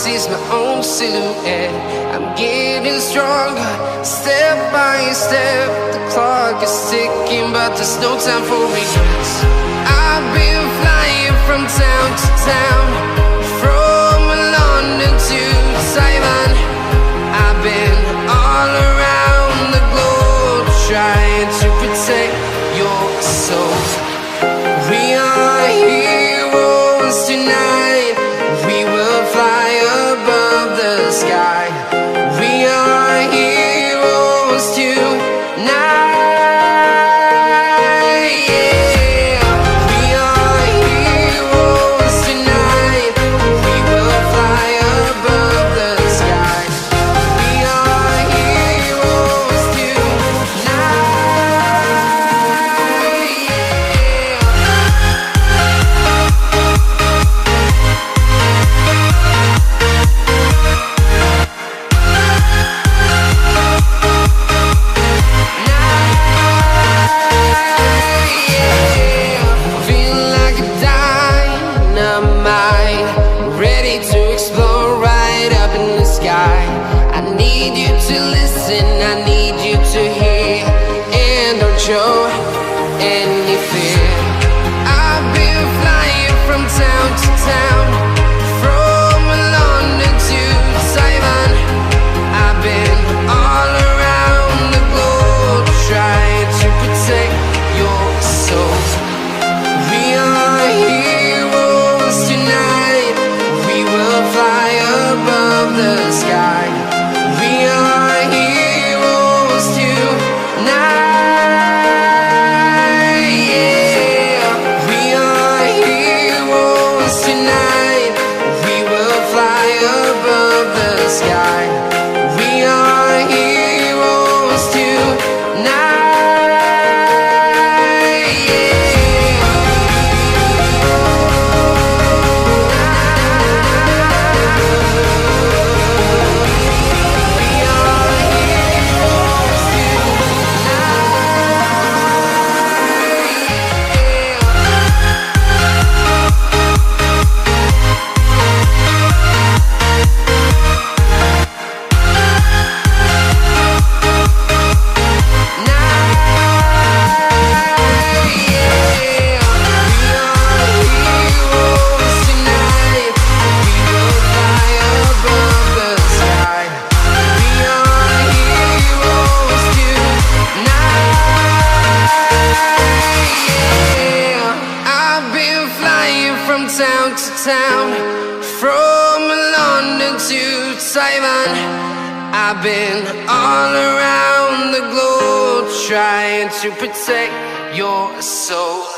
notice my own silhouette. I'm getting stronger, step by step. The clock is ticking, but there's no time for regrets. I've been flying from town to town, from London to Taiwan. I've been all around the globe, trying to protect your soul. We are heroes tonight. We will fly above the sky. We are heroes tonight. Yeah. We are heroes tonight. We will fly above the sky. We are heroes show any fear. I've been flying from town to town, from London to Taiwan. I've been all around the globe, trying to protect your soul. We are heroes tonight. We will fly above the sky. We are heroes tonight. Town to town, from London to Taiwan. I've been all around the globe, trying to protect your soul.